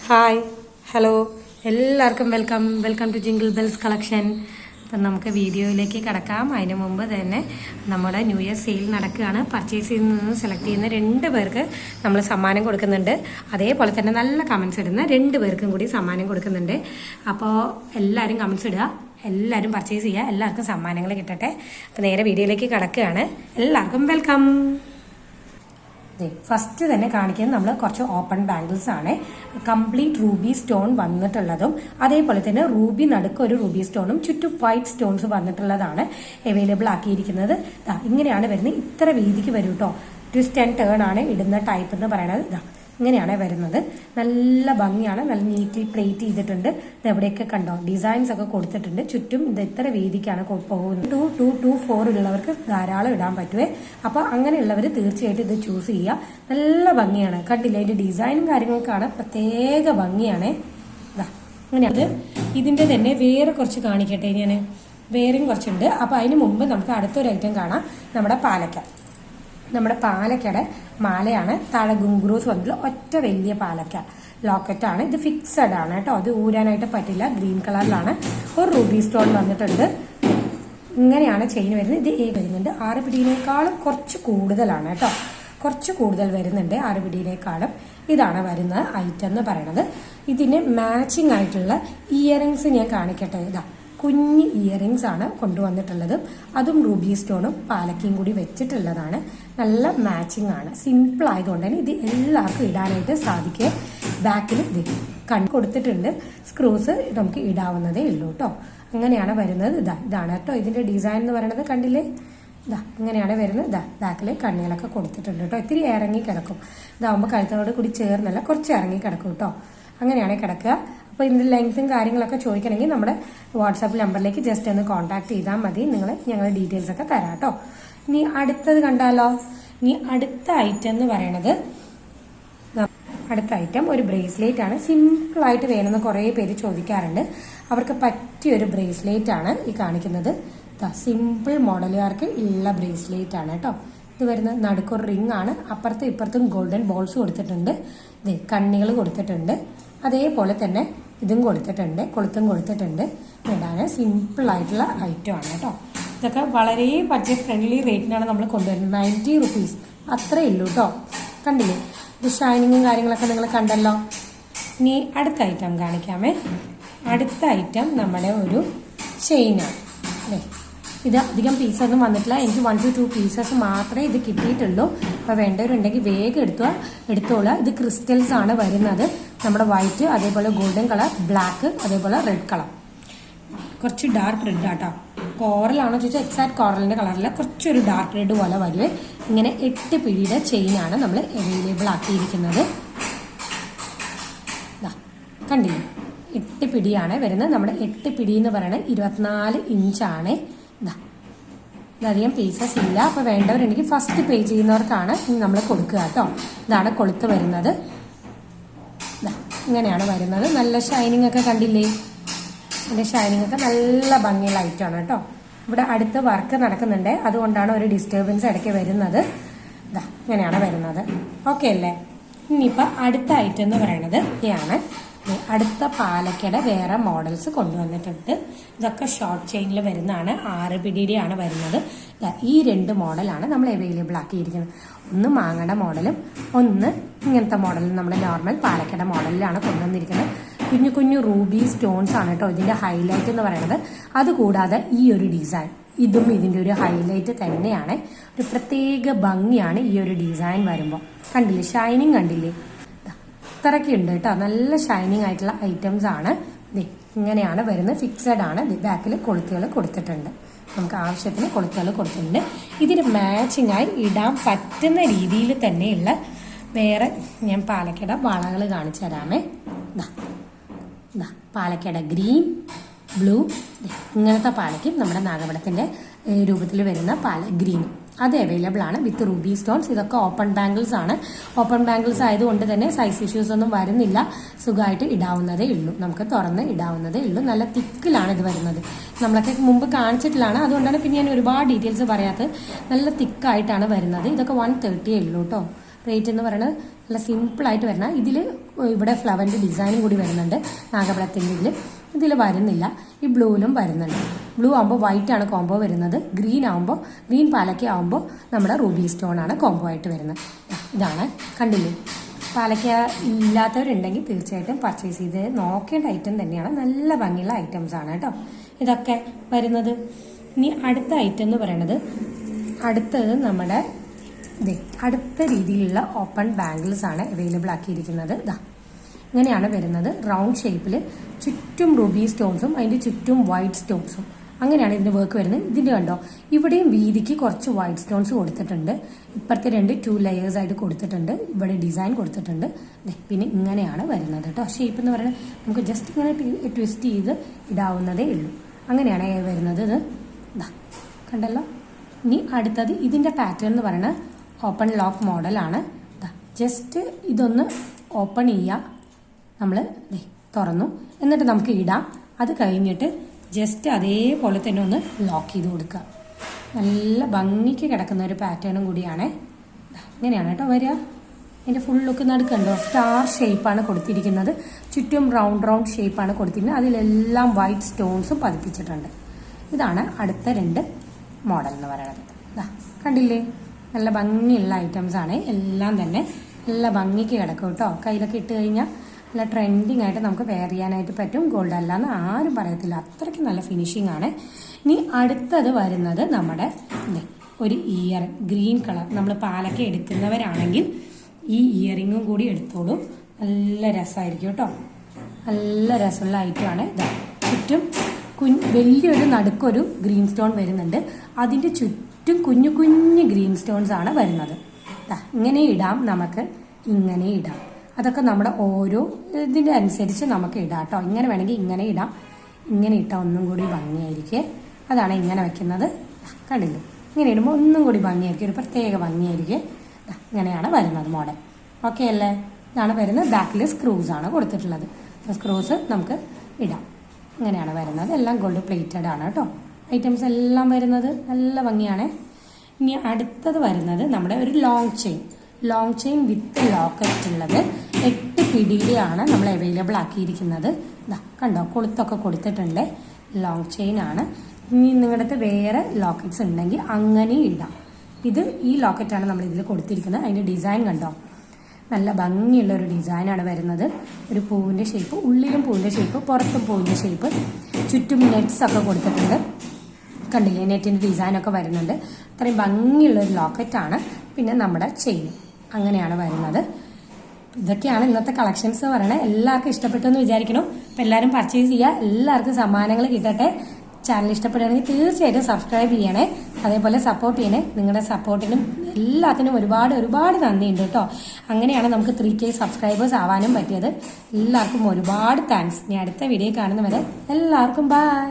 Hi hello എല്ലാവർക്കും welcome to jingle bells collection. അപ്പം നമുക്ക് വീഡിയോയിലേക്ക് കിടക്കാം. അതിന് മുമ്പ് തന്നെ നമ്മുടെ ന്യൂ ഇയർ സെയിൽ നടക്കുകയാണ്. പർച്ചേസിൽ നിന്ന് സെലക്ട് ചെയ്യുന്ന 2 പേർക്ക് നമ്മൾ സമ്മാനം കൊടുക്കുന്നുണ്ട്. അതേപോലെ തന്നെ നല്ല കമൻസ് ഇടുന്ന 2 പേർക്കും കൂടി സമ്മാനം കൊടുക്കുന്നുണ്ട്. അപ്പോൾ എല്ലാവരും കമൻസ് ഇടുക, എല്ലാവരും പർച്ചേസ് ചെയ്യുക, എല്ലാവർക്കും സമ്മാനങ്ങൾ കിട്ടട്ടെ. അപ്പോൾ നേരെ വീഡിയോയിലേക്ക് കിടക്കുകയാണ്. എല്ലാവർക്കും വെൽക്കം. ഫസ്റ്റ് തന്നെ കാണിക്കുന്നത് നമ്മൾ കുറച്ച് ഓപ്പൺ ബാംഗിൾസ് ആണ്. കംപ്ലീറ്റ് റൂബി സ്റ്റോൺ വന്നിട്ടുള്ളതും അതേപോലെ തന്നെ റൂബി നടുക്ക് ഒരു റൂബി സ്റ്റോണും ചുറ്റും വൈറ്റ് സ്റ്റോൺസ് വന്നിട്ടുള്ളതാണ് അവൈലബിൾ ആക്കിയിരിക്കുന്നത്. ഇങ്ങനെയാണ് വരുന്നത്. ഇത്ര വീതിക്ക് വരും കേട്ടോ. ട്വിസ്റ്റ് ആൻഡ് ടേൺ ആണ് ഇടുന്ന ടൈപ്പ് എന്ന് പറയുന്നത്. ഇങ്ങനെയാണ് വരുന്നത്. നല്ല ഭംഗിയാണ്. നല്ല നീറ്റ്ലി പ്ലേറ്റ് ചെയ്തിട്ടുണ്ട്. ഇത് എവിടെയൊക്കെ കണ്ടോ ഡിസൈൻസ് ഒക്കെ കൊടുത്തിട്ടുണ്ട്. ചുറ്റും ഇത് ഇത്ര വീതിക്കാണ് പോകുന്നത്. 2, 4 ഉള്ളവർക്ക് ധാരാളം ഇടാൻ പറ്റുവേ. അപ്പൊ അങ്ങനെയുള്ളവർ തീർച്ചയായിട്ടും ഇത് ചൂസ് ചെയ്യുക. നല്ല ഭംഗിയാണ്. കണ്ടില്ല, ഇതിന്റെ ഡിസൈനും കാര്യങ്ങൾക്കാണ് പ്രത്യേക ഭംഗിയാണ്. അങ്ങനെ അത് ഇതിന്റെ തന്നെ വേറെ കുറച്ച് കാണിക്കട്ടെ. ഞാൻ വേറെയും കുറച്ചുണ്ട്. അപ്പൊ അതിന് മുമ്പ് നമുക്ക് അടുത്തൊരു ഐറ്റം കാണാം. നമ്മുടെ പാലക്കയുടെ മാലയാണ്. താഴെ ഗുങ്ക്രൂസ് വന്നിട്ടുള്ള ഒറ്റ വലിയ പാലക്ക ലോക്കറ്റാണ്. ഇത് ഫിക്സഡ് ആണ് കേട്ടോ. അത് ഊരാനായിട്ട് പറ്റില്ല. ഗ്രീൻ കളറിലാണ്. ഒരു റൂബി സ്റ്റോൺ വന്നിട്ടുണ്ട്. ഇങ്ങനെയാണ് ചെയിൻ വരുന്നത്. ഇത് വരുന്നുണ്ട് 6 പിടിയിനേക്കാളും കുറച്ച് കൂടുതലാണ് കേട്ടോ. കുറച്ച് കൂടുതൽ വരുന്നുണ്ട് 6 പിടിയിനേക്കാളും. ഇതാണ് വരുന്ന ഐറ്റം എന്ന് പറയുന്നത്. ഇതിന് മാച്ചിങ് ആയിട്ടുള്ള ഇയറിങ്സ് ഞാൻ കാണിക്കട്ടെ. കുഞ്ഞ് ഇയറിങ്സ് ആണ് കൊണ്ടുവന്നിട്ടുള്ളത്. അതും റൂബി സ്റ്റോണും പാലക്കയും കൂടി വെച്ചിട്ടുള്ളതാണ്. നല്ല മാച്ചിങ് ആണ്. സിമ്പിൾ ആയതുകൊണ്ട് തന്നെ ഇത് എല്ലാവർക്കും ഇടാനായിട്ട് സാധിക്കും. ബാക്കിൽ ഇത് കൊടുത്തിട്ടുണ്ട്. സ്ക്രൂസ് നമുക്ക് ഇടാവുന്നതേ ഉള്ളൂ കേട്ടോ. അങ്ങനെയാണ് വരുന്നത്. ഇതാണ് കേട്ടോ ഇതിന്റെ ഡിസൈൻ എന്ന് പറയുന്നത്. കണ്ടില്ലേ, ഇങ്ങനെയാണ് വരുന്നത്. ബാക്കിൽ കണ്ണികളൊക്കെ കൊടുത്തിട്ടുണ്ട് കേട്ടോ. ഇത്തിരി ഇറങ്ങി കിടക്കും. ഇതാവുമ്പോൾ കഴുത്തിനോട് കൂടി ചേർന്നല്ല, കുറച്ച് ഇറങ്ങി കിടക്കും കേട്ടോ. അങ്ങനെയാണ് കിടക്കുക. അപ്പോൾ ഇതിന്റെ ലെങ്ത്തും കാര്യങ്ങളൊക്കെ ചോദിക്കണമെങ്കിൽ നമ്മുടെ വാട്സാപ്പ് നമ്പറിലേക്ക് ജസ്റ്റ് ഒന്ന് കോൺടാക്ട് ചെയ്താൽ മതി. ഞങ്ങൾ ഡീറ്റെയിൽസ് ഒക്കെ തരാം കേട്ടോ. ഇനി അടുത്തത് കണ്ടാലോ. ഇനി അടുത്ത ഐറ്റം എന്ന് പറയണത് ഒരു ബ്രേസ്ലെറ്റ് ആണ്. സിമ്പിൾ ആയിട്ട് വേണമെന്ന് കുറേ പേര് ചോദിക്കാറുണ്ട്. അവർക്ക് പറ്റിയൊരു ബ്രേസ്ലെറ്റ് ആണ് ഈ കാണിക്കുന്നത്. സിമ്പിൾ മോഡലുകാർക്ക് ഉള്ള ബ്രേസ്ലെറ്റ് ആണ് കേട്ടോ. ഇത് വരുന്ന നടുക്കൊരു റിംഗ് ആണ്. അപ്പുറത്തും ഇപ്പുറത്തും ഗോൾഡൻ ബോൾസ് കൊടുത്തിട്ടുണ്ട്. കണ്ണികൾ കൊടുത്തിട്ടുണ്ട്. അതേപോലെ തന്നെ ഇതും കൊടുത്തിട്ടുണ്ട്. കൊളുത്തും കൊടുത്തിട്ടുണ്ട്. ഇടാന് സിമ്പിൾ ആയിട്ടുള്ള ഐറ്റം ആണ് കേട്ടോ. ഇതൊക്കെ വളരെ ബഡ്ജറ്റ് ഫ്രണ്ട്ലി റേറ്റിനാണ് നമ്മൾ കൊണ്ടുവരുന്നത്. 90 റുപ്പീസ് അത്രേ ഉള്ളൂ കേട്ടോ. കണ്ടില്ലേ, ഇത് ഷൈനിങ്ങും കാര്യങ്ങളൊക്കെ നിങ്ങൾ കണ്ടല്ലോ. ഇനി അടുത്ത ഐറ്റം കാണിക്കാമേ. അടുത്ത ഐറ്റം നമ്മുടെ ഒരു ചെയിനാണ് അല്ലേ. ഇത് അധികം പീസൊന്നും വന്നിട്ടില്ല. എനിക്ക് 1 to 2 പീസസ് മാത്രമേ ഇത് കിട്ടിയിട്ടുള്ളൂ. അപ്പോൾ വേണ്ടവരുണ്ടെങ്കിൽ വേഗം എടുത്തോളാം. ഇത് ക്രിസ്റ്റൽസ് ആണ് വരുന്നത്. നമ്മുടെ വൈറ്റ്, അതേപോലെ ഗോൾഡൻ കളർ, ബ്ലാക്ക്, അതേപോലെ റെഡ് കളർ. കുറച്ച് ഡാർക്ക് റെഡ് ആട്ടോ. കോറലാണോ ചോദിച്ചാൽ എക്സാക്ട് കോറലിന്റെ കളറില്ല. കുറച്ചൊരു ഡാർക്ക് റെഡ് പോലെ വരുവേ. ഇങ്ങനെ 8 പിടിയുടെ ചെയിനാണ് നമ്മൾ അവൈലബിൾ ആക്കിയിരിക്കുന്നത്. കണ്ടില്ലേ, 8 പിടിയാണ് വരുന്നത്. നമ്മുടെ 8 പിടി എന്ന് പറയുന്നത് 24 ഇഞ്ചാണ്. ഇതധികം പീസസ് ഇല്ല. അപ്പൊ വേണ്ടവരുണ്ടെങ്കിൽ ഫസ്റ്റ് പേ ചെയ്യുന്നവർക്കാണ് നമ്മൾ കൊടുക്കുക കേട്ടോ. ഇതാണ് കൊളുത്ത് വരുന്നത്. ഇങ്ങനെയാണ് വരുന്നത്. നല്ല ഷൈനിങ് ഒക്കെ കണ്ടില്ലേ. ഇതിന്റെ ഷൈനിങ് ഒക്കെ നല്ല ഭംഗിയുള്ള ഐറ്റമാണ് കേട്ടോ. ഇവിടെ അടുത്ത് വർക്ക് നടക്കുന്നുണ്ട്. അതുകൊണ്ടാണ് ഒരു ഡിസ്റ്റർബൻസ് ഇടയ്ക്ക് വരുന്നത്. ഇങ്ങനെയാണ് വരുന്നത്. ഓക്കെ അല്ലേ. ഇനിയിപ്പോൾ അടുത്ത ഐറ്റം എന്ന് പറയുന്നത് ഇതാണ്. അടുത്ത പാലക്കയുടെ വേറെ മോഡൽസ് കൊണ്ടുവന്നിട്ടുണ്ട്. ഇതൊക്കെ ഷോർട്ട് ചെയിനിൽ വരുന്നതാണ്. 6 പിടിയുടെയാണ് വരുന്നത്. ഈ 2 മോഡലാണ് നമ്മൾ അവൈലബിൾ ആക്കിയിരിക്കുന്നത്. ഒന്ന് മാങ്ങയുടെ മോഡലും ഒന്ന് ഇങ്ങനത്തെ മോഡലും നമ്മുടെ നോർമൽ പാലക്കയുടെ മോഡലിലാണ് കൊണ്ടുവന്നിരിക്കുന്നത്. കുഞ്ഞു കുഞ്ഞു റൂബി സ്റ്റോൺസ് ആണ് കേട്ടോ ഇതിന്റെ ഹൈലൈറ്റ് എന്ന് പറയുന്നത്. അതുകൂടാതെ ഈ ഒരു ഡിസൈൻ, ഇതും ഇതിന്റെ ഒരു ഹൈലൈറ്റ് തന്നെയാണ്. ഒരു പ്രത്യേക ഭംഗിയാണ് ഈ ഒരു ഡിസൈൻ വരുമ്പോൾ. കണ്ടില്ലേ, ഷൈനിങ് കണ്ടില്ലേ. ഇത്രയൊക്കെ ഉണ്ട് കേട്ടോ. നല്ല ഷൈനിങ് ആയിട്ടുള്ള ഐറ്റംസ് ആണ്. ഇങ്ങനെയാണ് വരുന്നത്. ഫിക്സഡ് ആണ്. ബാക്കിൽ കൊളുത്തുകൾ കൊടുത്തിട്ടുണ്ട്. നമുക്ക് ആവശ്യത്തിന് കൊളുത്തുകൾ കൊടുത്തിട്ടുണ്ട്. ഇതിന് മാച്ചിങ് ആയി ഇടാൻ പറ്റുന്ന രീതിയിൽ തന്നെയുള്ള വേറെ ഞാൻ പാലക്കയുടെ വളകൾ കാണിച്ചു തരാമേ. പാലക്കയുടെ ഗ്രീൻ, ബ്ലൂ, ഇങ്ങനത്തെ പാലയ്ക്കും നമ്മുടെ നാഗപടത്തിന്റെ രൂപത്തിൽ വരുന്ന ഗ്രീൻ അത് അവൈലബിൾ ആണ് വിത്ത് റൂബി സ്റ്റോൺസ്. ഇതൊക്കെ ഓപ്പൺ ബാംഗിൾസ് ആണ്. ഓപ്പൺ ബാംഗിൾസ് ആയതുകൊണ്ട് തന്നെ സൈസ് ഇഷ്യൂസ് ഒന്നും വരുന്നില്ല. സുഖമായിട്ട് ഇടാവുന്നതേ ഉള്ളൂ. നമുക്ക് തുറന്ന് ഇടാവുന്നതേ ഉള്ളൂ. നല്ല തിക്കിലാണ് ഇത് വരുന്നത്. നമ്മളൊക്കെ മുമ്പ് കാണിച്ചിട്ടുള്ളതാണ്. അതുകൊണ്ടാണ് പിന്നെ ഞാൻ ഒരുപാട് ഡീറ്റെയിൽസ് പറയാത്തത്. നല്ല തിക്കായിട്ടാണ് വരുന്നത്. ഇതൊക്കെ 130 ഉള്ളൂ കേട്ടോ. റേറ്റ് എന്ന് പറയുന്നത് നല്ല സിമ്പിൾ ആയിട്ട് വരുന്ന. ഇതിൽ ഇവിടെ ഫ്ലവറിൻ്റെ ഡിസൈനും കൂടി വരുന്നുണ്ട് നാഗപടത്തിൻ്റെ ഇതിൽ വരുന്നില്ല. ഈ ബ്ലൂവിലും വരുന്നുണ്ട്. ബ്ലൂ ആകുമ്പോൾ വൈറ്റ് ആണ് കോംബോ വരുന്നത്. ഗ്രീൻ പാലക്ക ആകുമ്പോൾ നമ്മുടെ റൂബി സ്റ്റോൺ ആണ് കോംബോ ആയിട്ട് വരുന്നത്. ഇതാണ്, കണ്ടില്ലേ? പാലക്ക ഇല്ലാത്തവരുണ്ടെങ്കിൽ തീർച്ചയായിട്ടും പർച്ചേസ് ചെയ്ത് നോക്കേണ്ട ഐറ്റം തന്നെയാണ്. നല്ല ഭംഗിയുള്ള ഐറ്റംസ് ആണ് കേട്ടോ ഇതൊക്കെ വരുന്നത്. ഇനി അടുത്ത ഐറ്റം എന്ന് പറയുന്നത്, അടുത്തത് നമ്മുടെ അടുത്ത രീതിയിലുള്ള ഓപ്പൺ ബാംഗിൾസ് ആണ് അവൈലബിൾ ആക്കിയിരിക്കുന്നത്. ഇങ്ങനെയാണ് വരുന്നത്. റൗണ്ട് ഷേപ്പിൽ ചുറ്റും റൂബി സ്റ്റോൺസും അതിൻ്റെ ചുറ്റും വൈറ്റ് സ്റ്റോൺസും, അങ്ങനെയാണ് ഇതിൻ്റെ വർക്ക് വരുന്നത്. ഇതിൻ്റെ കണ്ടോ, ഇവിടെയും വീതിക്ക് കുറച്ച് വൈറ്റ് സ്റ്റോൺസ് കൊടുത്തിട്ടുണ്ട്. ഇപ്പുറത്തെ 2 ലെയേഴ്സ് ആയിട്ട് കൊടുത്തിട്ടുണ്ട്. ഇവിടെ ഡിസൈൻ കൊടുത്തിട്ടുണ്ട്. പിന്നെ ഇങ്ങനെയാണ് വരുന്നത് കേട്ടോ. ഷേപ്പ് എന്ന് പറയുന്നത് നമുക്ക് ജസ്റ്റ് ഇങ്ങനെ ട്വിസ്റ്റ് ചെയ്ത് ഇടാവുന്നതേ ഉള്ളൂ. അങ്ങനെയാണ് വരുന്നത്. ഇത് കണ്ടല്ലോ. ഇനി അടുത്തത് ഇതിൻ്റെ പാറ്റേൺ എന്ന് പറയുന്നത് ഓപ്പൺ ലോക്ക് മോഡലാണ്. ജസ്റ്റ് ഇതൊന്ന് ഓപ്പൺ ചെയ്യുക, നമ്മൾ തുറന്നു, എന്നിട്ട് നമുക്ക് ഇടാം. അത് കഴിഞ്ഞിട്ട് ജസ്റ്റ് അതേപോലെ തന്നെ ഒന്ന് ലോക്ക് ചെയ്ത് കൊടുക്കുക. നല്ല ഭംഗിക്ക് കിടക്കുന്ന ഒരു പാറ്റേണും കൂടിയാണ്. ഇങ്ങനെയാണ് കേട്ടോ വരിക. ഇതിൻ്റെ ഫുൾ ലുക്ക് നടുക്കുണ്ടോ, സ്റ്റാർ ഷേപ്പാണ് കൊടുത്തിരിക്കുന്നത്. ചുറ്റും റൗണ്ട് ഷേപ്പാണ് കൊടുത്തിരിക്കുന്നത്. അതിലെല്ലാം വൈറ്റ് സ്റ്റോൺസും പതിപ്പിച്ചിട്ടുണ്ട്. ഇതാണ് അടുത്ത 2 മോഡൽ എന്ന് പറയുന്നത്. കണ്ടില്ലേ, നല്ല ഭംഗിയുള്ള ഐറ്റംസ് ആണ്. എല്ലാം തന്നെ നല്ല ഭംഗിക്ക് കിടക്കും കേട്ടോ. കയ്യിലൊക്കെ ഇട്ട് കഴിഞ്ഞാൽ നല്ല ട്രെൻഡിങ് ആയിട്ട് നമുക്ക് വെയർ ചെയ്യാനായിട്ട് പറ്റും. ഗോൾഡ് അല്ല എന്ന് ആരും പറയത്തില്ല, അത്രയ്ക്ക് നല്ല ഫിനിഷിംഗ് ആണ്. ഇനി അടുത്തത് വരുന്നത് നമ്മുടെ ഒരു ഗ്രീൻ കളർ. നമ്മൾ പാലക്ക എടുക്കുന്നവരാണെങ്കിൽ ഈ ഇയറിങ്ങും കൂടി എടുത്തോളൂ. നല്ല രസമായിരിക്കും കേട്ടോ. നല്ല രസമുള്ള ഐറ്റമാണ്. ചുറ്റും വലിയൊരു നടുക്കൊരു ഗ്രീൻ സ്റ്റോൺ വരുന്നുണ്ട്. അതിൻ്റെ ചുറ്റും കുഞ്ഞു ഗ്രീൻ സ്റ്റോൺസ് ആണ് വരുന്നത്. ഇങ്ങനെ ഇടാം, നമുക്ക് ഇങ്ങനെ ഇടാം. അതൊക്കെ നമ്മുടെ ഓരോ ഇതിൻ്റെ അനുസരിച്ച് നമുക്ക് ഇടാം കേട്ടോ. ഇങ്ങനെ വേണമെങ്കിൽ ഇങ്ങനെ ഇടാം. ഇങ്ങനെ ഇട്ടാൽ ഒന്നും കൂടി ഭംഗിയായിരിക്കും. അതാണ് ഇങ്ങനെ വെക്കുന്നത്. കണ്ടില്ലേ, ഇങ്ങനെ ഇടുമ്പോൾ ഒന്നും കൂടി ഭംഗിയായിരിക്കും, ഒരു പ്രത്യേക ഭംഗിയായിരിക്കും. ഇങ്ങനെയാണ് വരുന്നത് മോഡൽ. ഓക്കെ അല്ലേ? ഇതാണ് വരുന്നത്. ബാക്കിൽ സ്ക്രൂസ് ആണ് കൊടുത്തിട്ടുള്ളത്. സ്ക്രൂസ് നമുക്ക് ഇടാം. ഇങ്ങനെയാണ് വരുന്നത്. എല്ലാം ഗോൾഡ് പ്ലേറ്റഡ് ആണ് കേട്ടോ. ഐറ്റംസ് എല്ലാം വരുന്നത് നല്ല ഭംഗിയാണ്. ഇനി അടുത്തത് വരുന്നത് നമ്മുടെ ഒരു ലോങ് ചെയിൻ വിത്ത് ലോക്കറ്റ് ഉള്ളത്. 8 പിടിയിലാണ് നമ്മൾ അവൈലബിൾ ആക്കിയിരിക്കുന്നത്. കണ്ടോ, കൊളുത്തൊക്കെ കൊടുത്തിട്ടുണ്ട്. ലോങ് ചെയിൻ ആണ്. ഇനി നിങ്ങളുടെ അടുത്ത് വേറെ ലോക്കറ്റ്സ് ഉണ്ടെങ്കിൽ അങ്ങനെ ഇടാം. ഈ ലോക്കറ്റാണ് നമ്മൾ ഇതിൽ കൊടുത്തിരിക്കുന്നത്. അതിൻ്റെ ഡിസൈൻ കണ്ടോ, നല്ല ഭംഗിയുള്ള ഒരു ഡിസൈനാണ് വരുന്നത്. ഒരു പൂവിൻ്റെ ഷേപ്പ്, ഉള്ളിലും പൂവിൻ്റെ ഷേപ്പ്, പുറത്തും പൂവിൻ്റെ ഷേപ്പ്, ചുറ്റും നെറ്റ്സ് ഒക്കെ കൊടുത്തിട്ടുണ്ട്. കണ്ടില്ലേ, നെറ്റിൻ്റെ ഡിസൈനൊക്കെ വരുന്നുണ്ട്. അത്രയും ഭംഗിയുള്ളൊരു ലോക്കറ്റാണ്. പിന്നെ നമ്മുടെ ചെയിൻ അങ്ങനെയാണ് വരുന്നത്. ഇതൊക്കെയാണ് ഇന്നത്തെ കളക്ഷൻസ് പറയണത്. എല്ലാവർക്കും ഇഷ്ടപ്പെട്ടു എന്ന് വിചാരിക്കണം. അപ്പം എല്ലാവരും പർച്ചേസ് ചെയ്യുക. എല്ലാവർക്കും സമ്മാനങ്ങൾ കിട്ടട്ടെ. ചാനൽ ഇഷ്ടപ്പെടുകയാണെങ്കിൽ തീർച്ചയായിട്ടും സബ്സ്ക്രൈബ് ചെയ്യണേ. അതേപോലെ സപ്പോർട്ട് ചെയ്യണേ. നിങ്ങളുടെ സപ്പോർട്ടിനും എല്ലാത്തിനും ഒരുപാട് നന്ദിയുണ്ട് കേട്ടോ. അങ്ങനെയാണ് നമുക്ക് 3K സബ്സ്ക്രൈബേഴ്സ് ആവാനും പറ്റിയത്. എല്ലാവർക്കും ഒരുപാട് താങ്ക്സ്. ഇനി അടുത്ത വീഡിയോ കാണുന്നവരെ എല്ലാവർക്കും ബൈ.